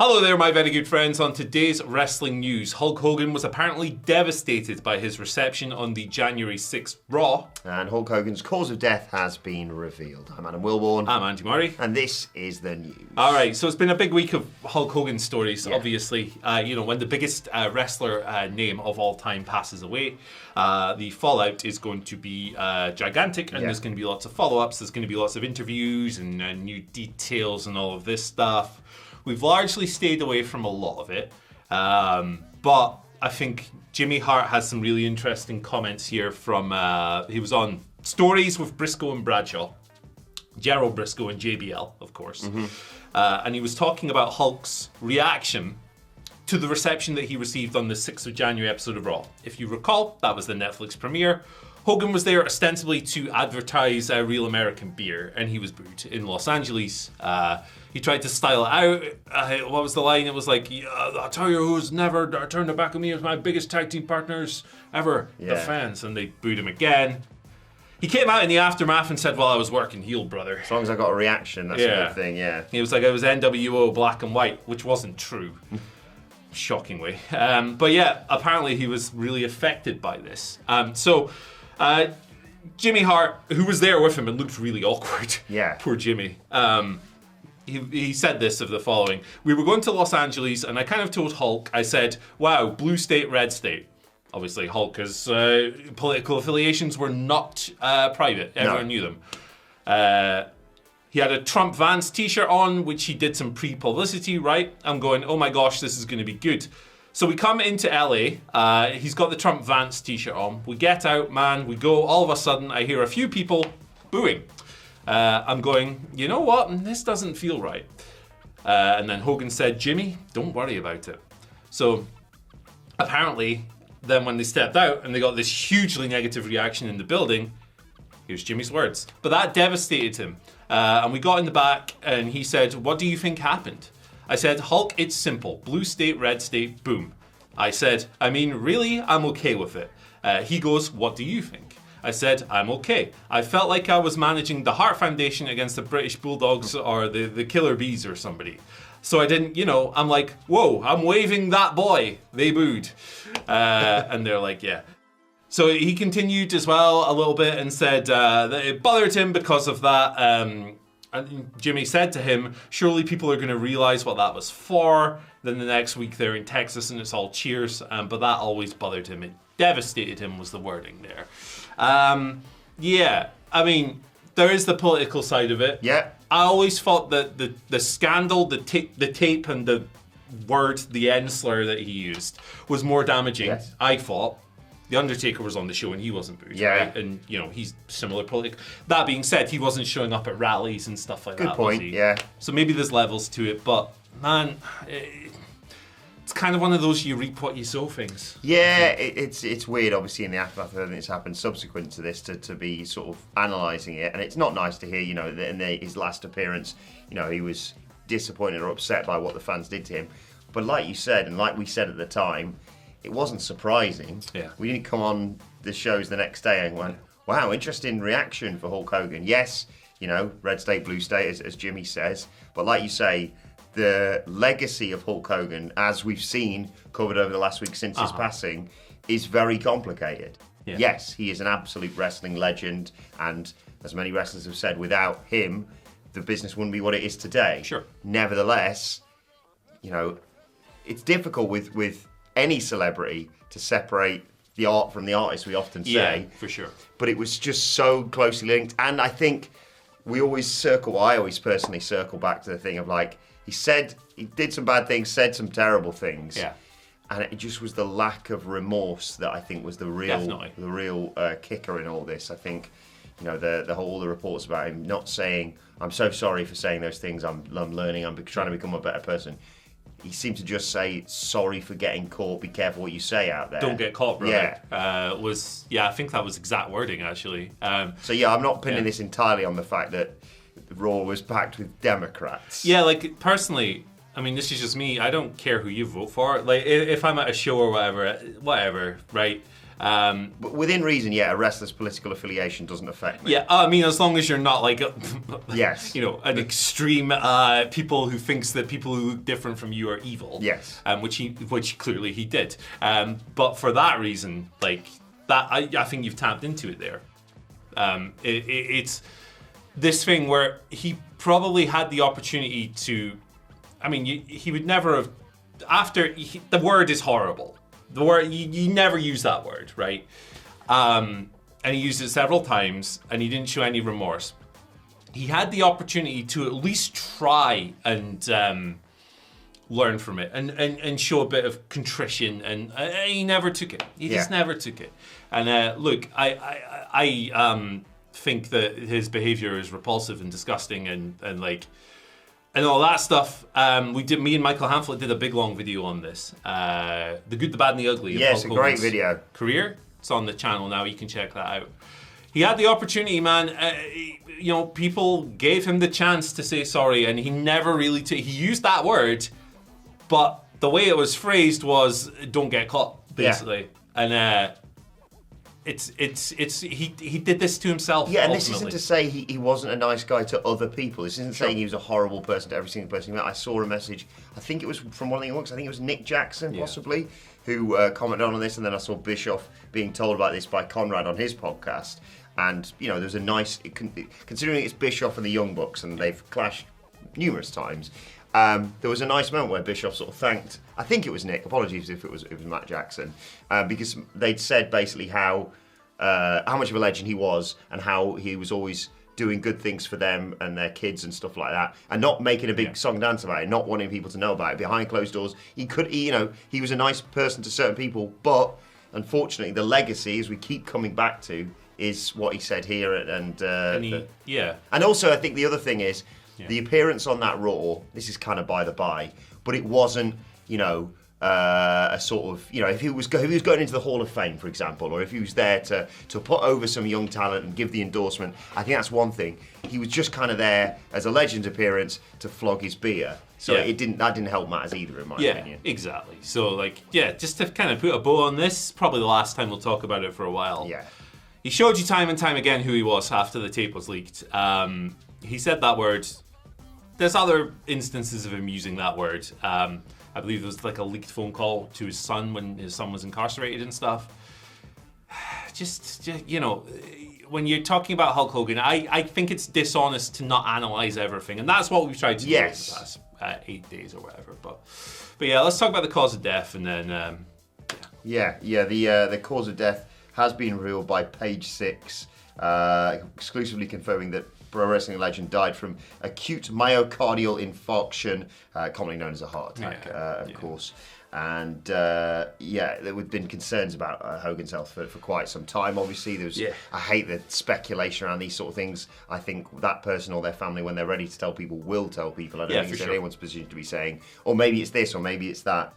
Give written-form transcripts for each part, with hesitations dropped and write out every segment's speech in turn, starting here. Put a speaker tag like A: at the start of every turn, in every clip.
A: Hello there, my very good friends. On today's wrestling news, Hulk Hogan was apparently devastated by his reception on the January 6th Raw.
B: And Hulk Hogan's cause of death has been revealed. I'm Adam Wilborn.
A: I'm Andy Murray.
B: And this is the news.
A: All right, so it's been a big week of Hulk Hogan stories,
B: Yeah.
A: obviously. When the biggest wrestler name of all time passes away, the fallout is going to be gigantic, and there's going to be lots of follow-ups. There's going to be lots of interviews and new details and all of this stuff. We've largely stayed away from a lot of it, but I think Jimmy Hart has some really interesting comments here from, he was on Stories with Briscoe and Bradshaw, Gerald Briscoe and JBL, of course, and he was talking about Hulk's reaction to the reception that he received on the 6th of January episode of Raw. If you recall, that was the Netflix premiere. Hogan was there ostensibly to advertise a Real American beer, and he was booed in Los Angeles. He tried to style it out. What was the line? It was like, I'll tell you who's never turned their back on me as my biggest tag team partners ever, the fans. And they booed him again. He came out in the aftermath and said, well, I was working heel, brother.
B: As long as I got a reaction, that's a good thing,
A: He was like, I was NWO black and white, which wasn't true. Shockingly. But yeah, apparently he was really affected by this. Jimmy Hart, who was there with him, and looked really awkward.
B: Yeah.
A: Poor Jimmy. He said this of the following. We were going to Los Angeles, and I kind of told Hulk, I said, wow, blue state, red state. Obviously, Hulk's political affiliations were not private. Everyone knew them. He had a Trump Vance t-shirt on, which he did some pre-publicity, right? I'm going, oh my gosh, this is going to be good. So we come into LA, he's got the Trump Vance t-shirt on. We get out, man, we go, all of a sudden I hear a few people booing. I'm going, you know what, this doesn't feel right. And then Hogan said, Jimmy, don't worry about it. So apparently, then when they stepped out and they got this hugely negative reaction in the building, here's Jimmy's words. But that devastated him. And we got in the back and he said, what do you think happened? I said, Hulk, it's simple. Blue state, red state, boom. I said, I mean, really, I'm okay with it. He goes, what do you think? I said, I'm okay. I felt like I was managing the Hart Foundation against the British Bulldogs or the Killer Bees or somebody. So I didn't, I'm like, whoa, I'm waving that boy. They booed. And they're like, yeah. So he continued as well a little bit and said that it bothered him because of that. And Jimmy said to him, surely people are going to realize what that was for. Then the next week they're in Texas and it's all cheers. But that always bothered him. It devastated him was the wording there. I mean, there is the political side of it.
B: Yeah.
A: I always thought that the scandal, the tape and the word, the N slur that he used was more damaging,
B: Yes.
A: I thought. The Undertaker was on the show and he wasn't booed.
B: Yeah.
A: Right? And, he's similar political. That being said, he wasn't showing up at rallies and stuff like that.
B: Good point, yeah.
A: So maybe there's levels to it, but, man, it's kind of one of those you reap what you sow things.
B: Yeah, it's weird, obviously, in the aftermath of everything that's happened subsequent to this to be sort of analysing it. And it's not nice to hear, that in his last appearance, he was disappointed or upset by what the fans did to him. But like you said, and like we said at the time, it wasn't surprising.
A: Yeah.
B: We didn't come on the shows the next day and went, wow, interesting reaction for Hulk Hogan. Yes, red state, blue state, as Jimmy says. But like you say, the legacy of Hulk Hogan, as we've seen covered over the last week since his passing, is very complicated. Yeah. Yes, he is an absolute wrestling legend. And as many wrestlers have said, without him, the business wouldn't be what it is today.
A: Sure.
B: Nevertheless, it's difficult with any celebrity to separate the art from the artist, we often say.
A: Yeah, for sure.
B: But it was just so closely linked. And I think I always personally circle back to the thing of like, he did some bad things, said some terrible things.
A: Yeah.
B: And it just was the lack of remorse that I think was the real kicker in all this. I think, all the reports about him not saying, I'm so sorry for saying those things, I'm learning, I'm trying to become a better person. He seemed to just say, sorry for getting caught, be careful what you say out there.
A: Don't get caught, brother.
B: Yeah.
A: I think that was exact wording, actually.
B: I'm not pinning this entirely on the fact that Raw was packed with Democrats.
A: Yeah, like, personally, I mean, this is just me. I don't care who you vote for. Like, if I'm at a show or whatever, right?
B: But within reason, yeah, a wrestler's political affiliation doesn't affect me.
A: Yeah, I mean, as long as you're not like,
B: Yes.
A: an extreme people who thinks that people who look different from you are evil.
B: Yes.
A: Which clearly he did. But for that reason, like that, I think you've tapped into it there. It's this thing where he probably had the opportunity to. I mean, he would never have. The word is horrible. The word you never use that word, right? And he used it several times, and he didn't show any remorse. He had the opportunity to at least try and learn from it, and show a bit of contrition, and he never took it. He just never took it. And look, I think that his behavior is repulsive and disgusting, and like. And all that stuff, me and Michael Hamflett did a big long video on this. The Good, the Bad, and the Ugly.
B: Yes, a great video.
A: Career. It's on the channel now. You can check that out. He had the opportunity, man. People gave him the chance to say sorry, and he never really he used that word, but the way it was phrased was "don't get caught," basically. Yeah. And he did this to himself.
B: Yeah, and
A: ultimately.
B: This isn't to say he wasn't a nice guy to other people. This isn't saying he was a horrible person to every single person he met. I saw a message, I think it was from one of the young, I think it was Nick Jackson, possibly, who commented on this, and then I saw Bischoff being told about this by Conrad on his podcast. And, there's a nice, considering it's Bischoff and the Young Bucks, and they've clashed numerous times, there was a nice moment where Bischoff sort of thanked, I think it was Nick, apologies if it was Matt Jackson, because they'd said basically how much of a legend he was, and how he was always doing good things for them and their kids and stuff like that, and not making a big song dance about it, not wanting people to know about it. Behind closed doors, he was a nice person to certain people, but unfortunately the legacy, as we keep coming back to, is what he said here, and also I think the other thing is, the appearance on that Raw, this is kind of by the by, but it wasn't, a sort of, if he was going into the Hall of Fame, for example, or if he was there to put over some young talent and give the endorsement, I think that's one thing. He was just kind of there as a Legends appearance to flog his beer. So that didn't help matters either, in my opinion. Yeah,
A: exactly. So, just to kind of put a bow on this, probably the last time we'll talk about it for a while.
B: Yeah.
A: He showed you time and time again who he was after the tape was leaked. He said that word. There's other instances of him using that word. I believe there was a leaked phone call to his son when his son was incarcerated and stuff. Just when you're talking about Hulk Hogan, I think it's dishonest to not analyze everything, and that's what we've tried to do in the past 8 days or whatever. But yeah, let's talk about the cause of death, and then
B: the cause of death has been revealed by Page 6, exclusively confirming that pro wrestling legend died from acute myocardial infarction, commonly known as a heart attack, of course. And there have been concerns about Hogan's health for quite some time. Obviously, I hate the speculation around these sort of things. I think that person or their family, when they're ready to tell people, will tell people. I don't think it's anyone's position to be saying, or maybe it's this, or maybe it's that.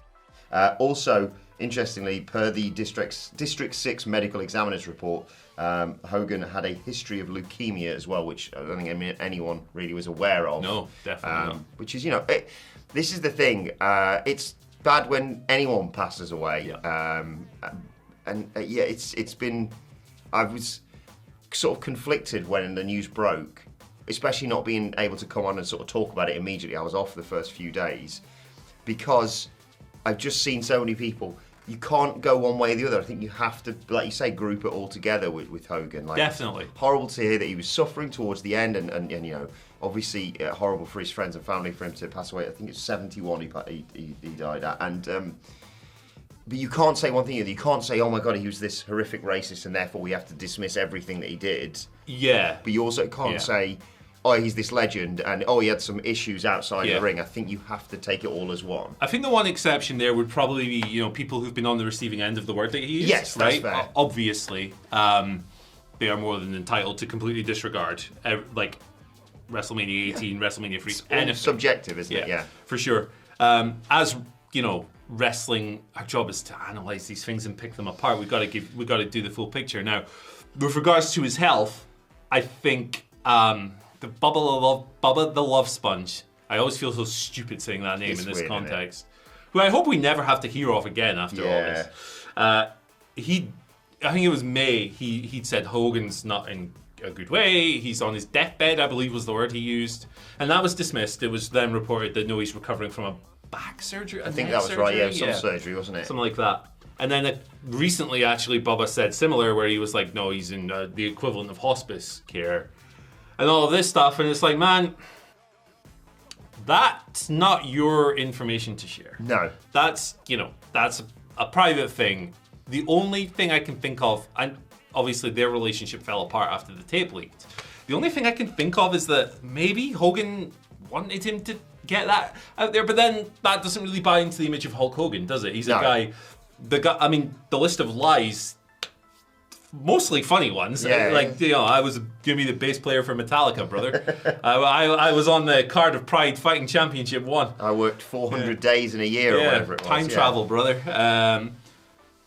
B: Also, interestingly, per the District 6 medical examiner's report, Hogan had a history of leukemia as well, which I don't think anyone really was aware of.
A: No, definitely not. Which is,
B: this is the thing. It's bad when anyone passes away. Yeah. It's been. I was sort of conflicted when the news broke, especially not being able to come on and sort of talk about it immediately. I was off the first few days because I've just seen so many people. You can't go one way or the other. I think you have to, like you say, group it all together with Hogan.
A: Definitely.
B: Horrible to hear that he was suffering towards the end, and obviously horrible for his friends and family for him to pass away. I think it's 71 he died at, and but you can't say one thing. You can't say, oh my God, he was this horrific racist, and therefore we have to dismiss everything that he did.
A: Yeah.
B: But you also can't say, oh, he's this legend, and he had some issues outside the ring. I think you have to take it all as one.
A: I think the one exception there would probably be, people who've been on the receiving end of the word that he used.
B: Yes, that's fair.
A: Obviously, they are more than entitled to completely disregard, WrestleMania 18, WrestleMania 3.
B: It's subjective, isn't it? Yeah,
A: for sure. As wrestling, our job is to analyze these things and pick them apart. We've got to do the full picture. Now, with regards to his health, I think. The Bubba the Love Sponge. I always feel so stupid saying that name in this context. Who I hope we never have to hear of again after all this. I think it was May, he'd said Hogan's not in a good way. He's on his deathbed, I believe was the word he used. And that was dismissed. It was then reported that no, he's recovering from a back surgery.
B: I think that was right, yeah, some surgery, wasn't it?
A: Something like that. And then recently, actually, Bubba said similar, where he was like, no, he's in the equivalent of hospice care. And all of this stuff. And it's like, man, that's not your information to share.
B: No.
A: That's, that's a private thing. The only thing I can think of, and obviously their relationship fell apart after the tape leaked. The only thing I can think of is that maybe Hogan wanted him to get that out there, but then that doesn't really buy into the image of Hulk Hogan, does it? He's a guy, I mean, the list of lies, mostly funny ones.
B: Yeah.
A: Like, I was give me the bass player for Metallica, brother. I was on the Card of Pride Fighting Championship 1.
B: I worked 400 days in a year or whatever it was.
A: Time travel, brother.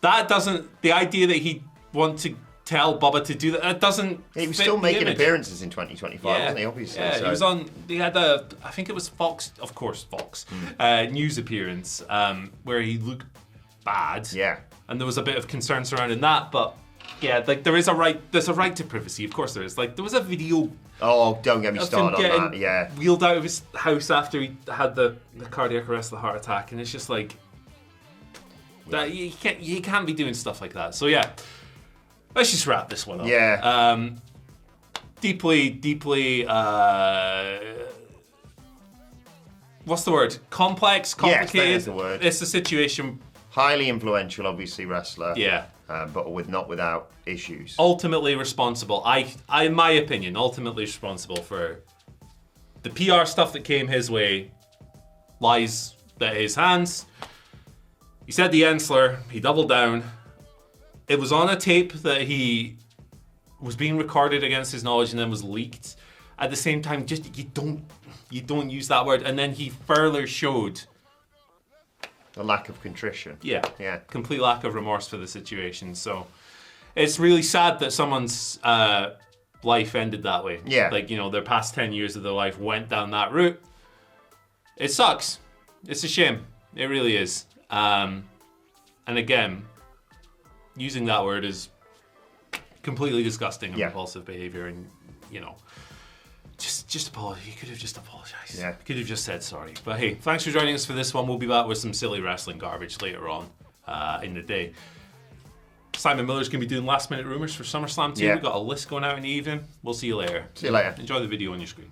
A: That doesn't, the idea that he'd want to tell Bubba to do that doesn't
B: He was
A: fit
B: still
A: the
B: making
A: image.
B: appearances in 2025, wasn't he, obviously?
A: Yeah,
B: so.
A: he was on, he had I think it was Fox, of course, Fox, news appearance, where he looked bad.
B: Yeah.
A: And there was a bit of concern surrounding that, but yeah, like there's a right to privacy, of course there is. Like there was a video
B: Oh, don't get me
A: of
B: started
A: him
B: on that, yeah.
A: wheeled out of his house after he had the cardiac arrest, the heart attack, and it's just like, that you can't be doing stuff like that. So yeah, let's just wrap this one up.
B: Yeah.
A: Deeply, what's the word? Complex, complicated.
B: Yes, that is the word.
A: It's a situation.
B: Highly influential, obviously, wrestler.
A: Yeah.
B: But not without issues.
A: Ultimately responsible. I, in my opinion, ultimately responsible for the PR stuff that came his way. Lies at his hands. He said the Ensler. He doubled down. It was on a tape that he was being recorded against his knowledge and then was leaked. At the same time, just you don't use that word. And then he further showed
B: The lack of contrition.
A: Yeah.
B: Yeah.
A: Complete lack of remorse for the situation. So it's really sad that someone's life ended that way.
B: Yeah.
A: Like, their past 10 years of their life went down that route. It sucks. It's a shame. It really is. And again, using that word is completely disgusting and repulsive behavior, and just apologize. You could have just apologized.
B: Yeah.
A: You could have just said sorry. But hey, thanks for joining us for this one. We'll be back with some silly wrestling garbage later on in the day. Simon Miller's going to be doing last minute rumors for SummerSlam 2.
B: Yeah.
A: We've got a list going out in the evening. We'll see you later.
B: See you later.
A: Enjoy the video on your screen.